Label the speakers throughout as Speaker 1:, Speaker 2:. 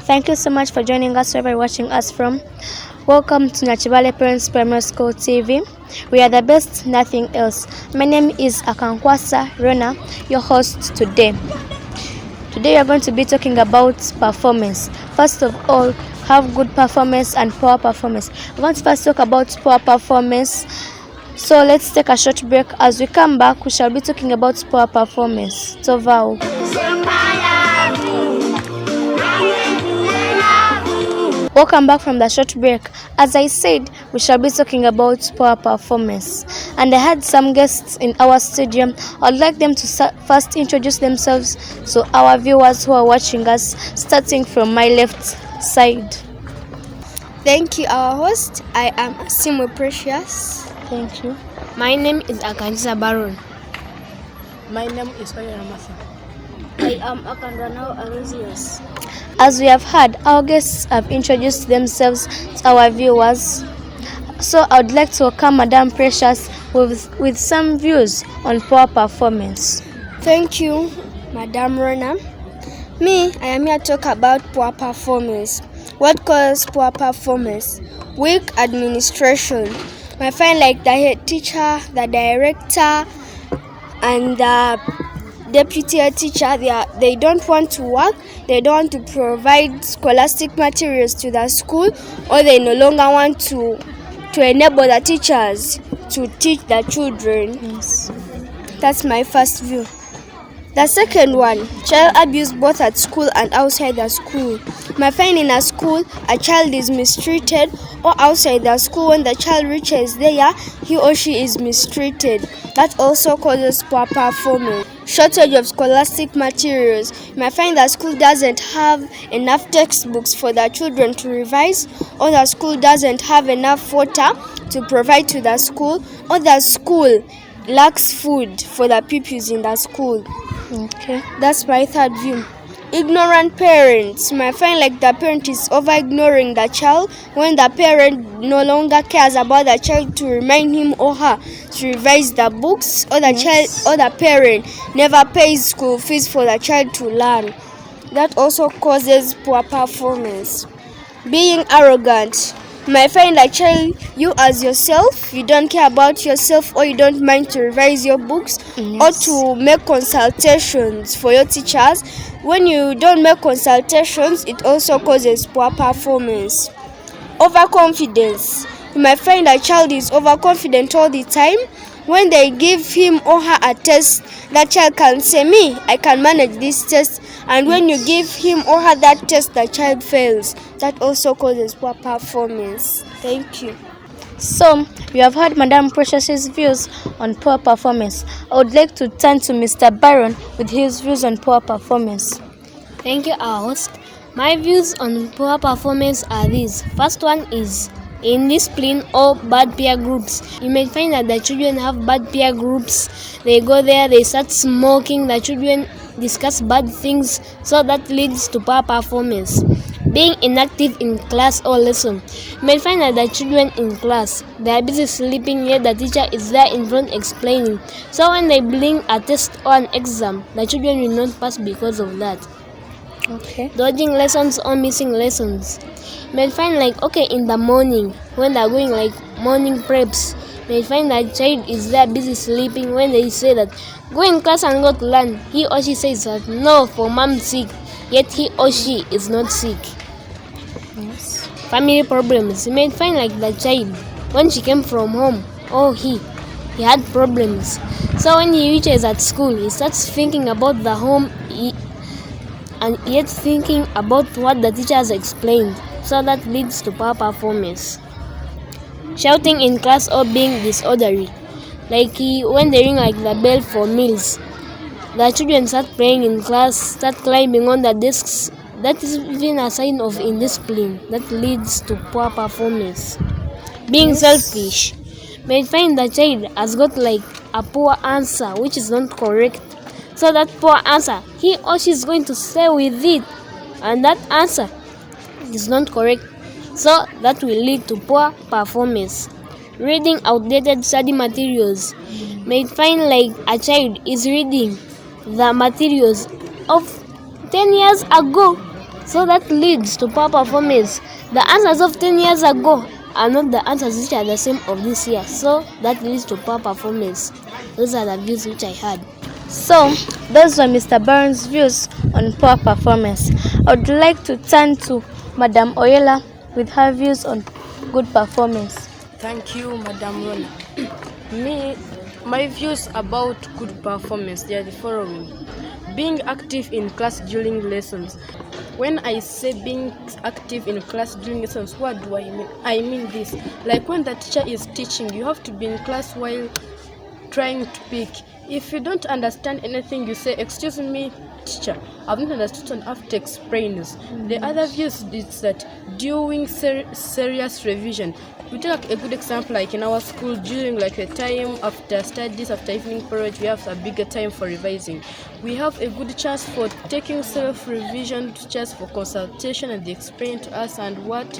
Speaker 1: Thank you so much for joining us wherever you're watching us from. Welcome to Nachibale Parents Primary School TV. We are the best, nothing else. My name is 𝐒𝐀𝐋𝐊 Rona, your host today. Today we are going to be talking about performance. First of all, have good performance and poor performance. We want to first talk about poor performance. So let's take a short break. As we come back, we shall be talking about poor performance. Tovao. Welcome back from the short break. As I said, we shall be talking about poor performance. And I had some guests in our studio. I'd like them to first introduce themselves to our viewers who are watching us, starting from my left side.
Speaker 2: Thank you, our host. I am Simwe Precious.
Speaker 1: Thank you.
Speaker 2: My name is Akanisa Baron.
Speaker 3: My name is Oyeramasa.
Speaker 2: I am Akandrano Aluzius.
Speaker 1: As we have heard, our guests have introduced themselves to our viewers. So I would like to welcome Madam Precious with some views on poor performance.
Speaker 2: Thank you, Madam Rona. Me, I am here to talk about poor performance. What causes poor performance? Weak administration. I find like the head teacher, the director, and the deputy head teacher, they don't want to work, they don't want to provide scholastic materials to the school, or they no longer want to enable the teachers to teach the children.
Speaker 1: Yes.
Speaker 2: That's my first view. The second one, child abuse both at school and outside the school. I find in a school, a child is mistreated, or outside the school when the child reaches there, he or she is mistreated. That also causes poor performance. Shortage of scholastic materials. I find the school doesn't have enough textbooks for the children to revise, or the school doesn't have enough water to provide to the school, or the school lacks food for the pupils in the school.
Speaker 1: Okay.
Speaker 2: That's my third view. Ignorant parents. I find like the parent is over ignoring the child when the parent no longer cares about the child to remind him or her to revise the books, or the child or the parent never pays school fees for the child to learn. That also causes poor performance. Being arrogant. I find a child, you as yourself, you don't care about yourself, or you don't mind to revise your books, or to make consultations for your teachers. When you don't make consultations, it also causes poor performance. Overconfidence. You might find a child is overconfident all the time. When they give him or her a test, that child can say, me, I can manage this test. And when you give him or her that test, the child fails. That also causes poor performance. Thank you.
Speaker 1: So, you have heard Madam Precious's views on poor performance. I would like to turn to Mr. Byron with his views on poor performance.
Speaker 4: Thank you, our host. My views on poor performance are these. First one is indiscipline or bad peer groups. You may find that the children have bad peer groups. They go there, they start smoking, the children discuss bad things, so that leads to poor performance. Being inactive in class or lesson. You may find that the children in class, they are busy sleeping, yet the teacher is there in front explaining. So when they bring a test or an exam, the children will not pass because of that.
Speaker 1: Okay.
Speaker 4: Dodging lessons or missing lessons. You may find like, okay, in the morning, when they are going like morning preps, you may find that child is there busy sleeping. When they say that, go in class and go to learn, he or she says that, no, for mom's sick, yet he or she is not sick.
Speaker 1: Yes.
Speaker 4: Family problems. You may find like the child, when she came from home, or he had problems. So when he reaches at school, he starts thinking about the home, and yet thinking about what the teacher has explained. So that leads to poor performance. Shouting in class or being disorderly. Like when they ring like the bell for meals, the children start playing in class, start climbing on the desks. That is even a sign of indiscipline that leads to poor performance. Being selfish. May find the child has got like a poor answer which is not correct. So that poor answer, he or she is going to stay with it, and that answer is not correct. So that will lead to poor performance. Reading outdated study materials. May find like a child is reading the materials of 10 years ago. So that leads to poor performance. The answers of 10 years ago are not the answers which are the same of this year. So that leads to poor performance. Those are the views which I had.
Speaker 1: So, those were Mr. Barron's views on poor performance. I would like to turn to Madam Oyela with her views on good performance.
Speaker 3: Thank you, Madam Rona. My views about good performance, they are the following. Being active in class during lessons. When I say being active in class during lessons, what do I mean? I mean this. Like when the teacher is teaching, you have to be in class while trying to pick. If you don't understand anything, you say, "Excuse me, teacher, I've not understood and I have to explain this." The other views is that doing serious revision. We take a good example, like in our school, during like a time after studies, after evening period, we have a bigger time for revising. We have a good chance for taking self-revision, just for consultation, and they explain to us and what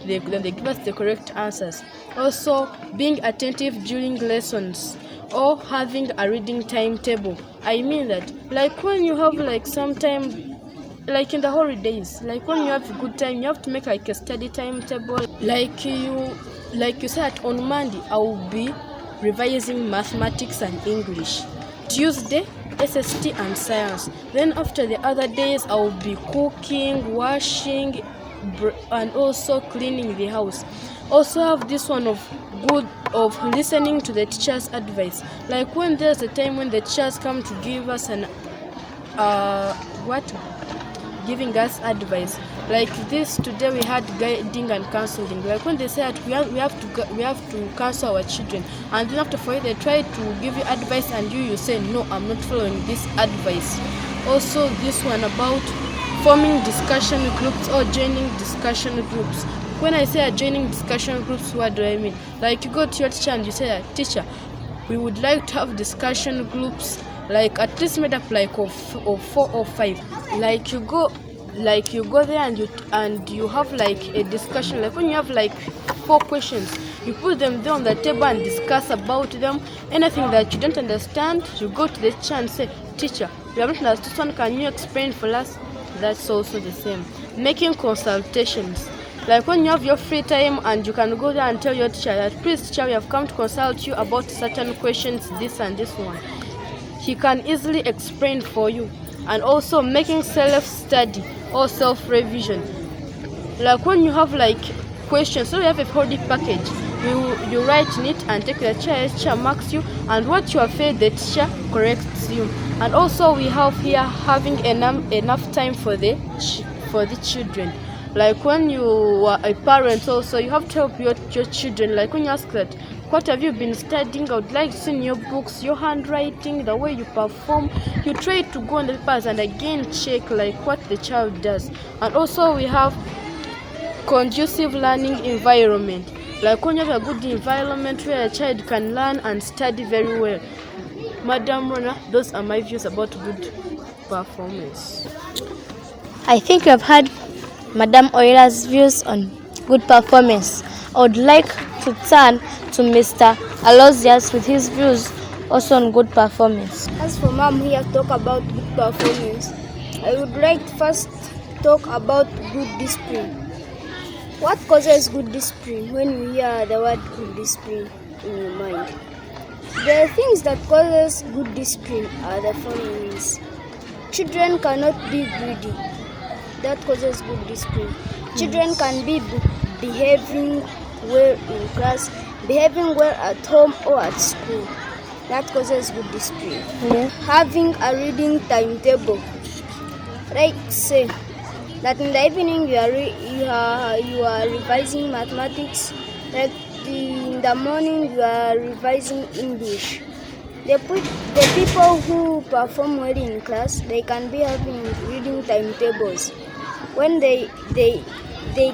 Speaker 3: then they give us the correct answers. Also, being attentive during lessons, or having a reading timetable. I mean that, like when you have like some time, like in the holidays, like when you have a good time, you have to make like a study timetable. Like you said, on Monday I will be revising mathematics and English. Tuesday, SST and science. Then after the other days, I will be cooking, washing, and also cleaning the house. Also have this one of listening to the teacher's advice. Like when there's a time when the teachers come to give us giving us advice. Like this today we had guiding and counseling. Like when they said we have to counsel our children, and then after for it they try to give you advice and you say no, I'm not following this advice. Also this one about forming discussion groups or joining discussion groups. When I say joining discussion groups, what do I mean? Like you go to your teacher and you say, "Teacher, we would like to have discussion groups, like at least made up like of 4 or 5. Like you go there and you have like a discussion. Like when you have like 4 questions, you put them there on the table and discuss about them. Anything that you don't understand, you go to the teacher and say, "Teacher, we haven't understood one. Can you explain for us?" That's also the same. Making consultations. Like when you have your free time and you can go there and tell your teacher that, "Please teacher, we have come to consult you about certain questions, this and this one." He can easily explain for you. And also making self-study or self-revision. Like when you have like questions, so you have a whole package, you write in it and take the teacher marks you, and what you have failed, the teacher corrects you. And also we have here having enough time for the children. Like when you are a parent also, you have to help your children. Like when you ask that, "What have you been studying? I would like to see in your books, your handwriting, the way you perform." You try to go on the papers and again check like what the child does. And also we have conducive learning environment. Like when you have a good environment where a child can learn and study very well. Madam Rona, those are my views about good performance.
Speaker 1: I think you have heard Madam Oyela's views on good performance. I would like to turn to Mr. Aloysius with his views also on good performance.
Speaker 2: As for Mom here talk about good performance, I would like to first talk about good discipline. What causes good discipline? When you hear the word good discipline in your mind, the things that causes good discipline are the following. Children cannot be greedy. That causes good discipline. Children can be behaving well in class, behaving well at home or at school. That causes good discipline. Having a reading timetable. Like say that in the evening you are revising mathematics. Like in the morning you are revising English. The people who perform well in class, they can be having reading timetables. When they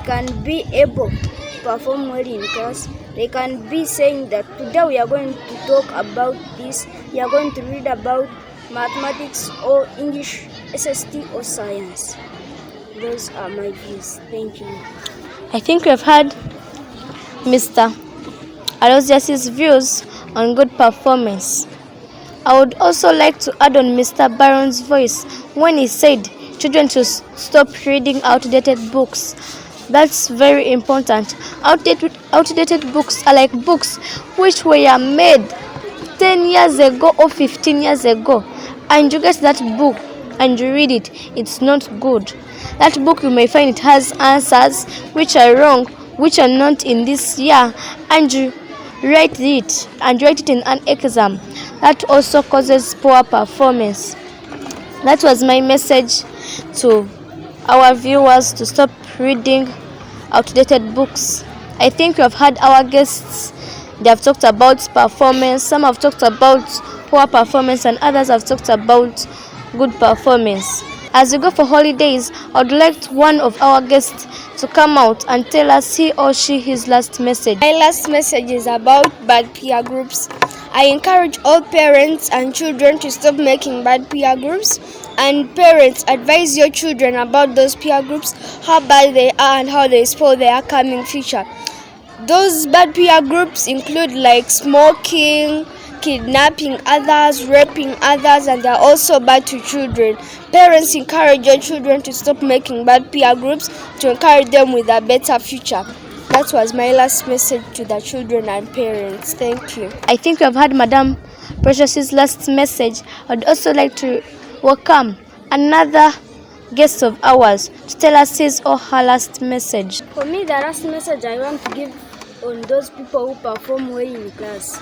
Speaker 2: can be able to perform well in class, they can be saying that today we are going to talk about this, we are going to read about mathematics or English, SST or science. Those are my views. Thank you.
Speaker 1: I think we have heard Mr. Aloysius' views on good performance. I would also like to add on Mr. Barron's voice when he said children to stop reading outdated books. That's very important. Outdated books are like books which were made 10 years ago or 15 years ago, and you get that book and you read it, it's not good. That book, you may find it has answers which are wrong, which are not in this year, and you write it in an exam. That also causes poor performance. That was my message to our viewers, to stop reading outdated books. I think we have had our guests. They have talked about performance. Some have talked about poor performance and others have talked about good performance. As we go for holidays, I would like one of our guests to come out and tell us he or she his last message.
Speaker 2: My last message is about bad peer groups. I encourage all parents and children to stop making bad peer groups, and parents, advise your children about those peer groups, how bad they are and how they spoil their coming future. Those bad peer groups include like smoking, kidnapping others, raping others, and they are also bad to children. Parents, encourage your children to stop making bad peer groups to encourage them with a better future. That was my last message to the children and parents. Thank you.
Speaker 1: I think we have had Madam Precious's last message. I'd also like to welcome another guest of ours to tell us his or her last message.
Speaker 4: For me, the last message I want to give on those people who perform well in class.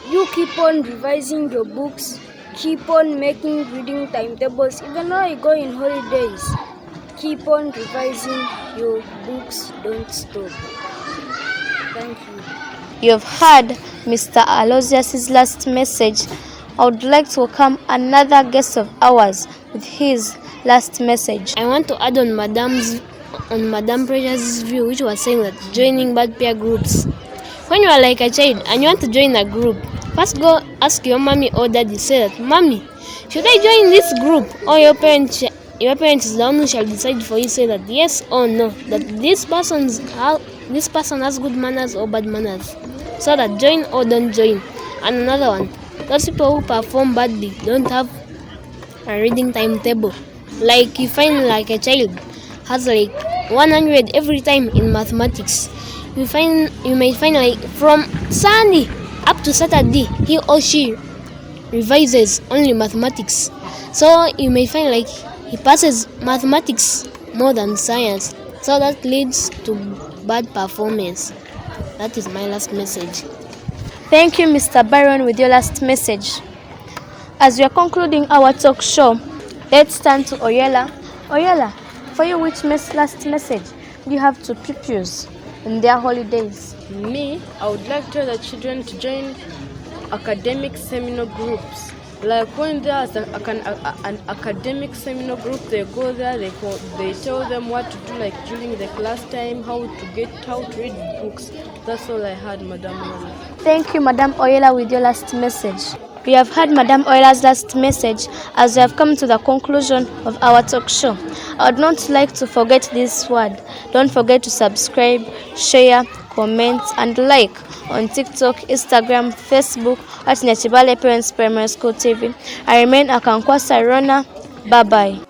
Speaker 4: You keep on revising your books, keep on making reading timetables, even though you go in holidays. Keep on revising your books, don't stop. Thank you.
Speaker 1: You have heard Mr. Aloysius' last message. I would like to welcome another guest of ours with his last message.
Speaker 4: I want to add on Madam Precious's view, which was saying that joining bad peer groups. When you are like a child and you want to join a group, first go ask your mommy or daddy. Say that, Mommy, should I join this group? Or your parents is the one who shall decide for you. Say that yes or no, that this person has good manners or bad manners. So that join or don't join. And another one, those people who perform badly don't have a reading timetable. Like you find like a child has like 100 every time in mathematics. You may find like from Sunday up to Saturday he or she revises only mathematics. So you may find like he passes mathematics more than science. So that leads to bad performance. That is my last message.
Speaker 1: Thank you, Mr. Byron, with your last message. As we are concluding our talk show, let's turn to Oyela. Oyela, for you, which last message do you have to pupils in their holidays?
Speaker 3: Me, I would like to tell the children to join academic seminar groups. Like when there's an academic seminar group, they go there, they tell them what to do, like during the class time, how to read books. That's all I had, Madam Oyela.
Speaker 1: Thank you, Madam Oyela, with your last message. We have had Madam Oyela's last message as we have come to the conclusion of our talk show. I would not like to forget this word. Don't forget to subscribe, share, comment, and like on TikTok, Instagram, Facebook at 𝐒𝐇𝐎𝐖 Parents Primary School TV. I remain 𝐓𝐀𝐋𝐊. Bye-bye.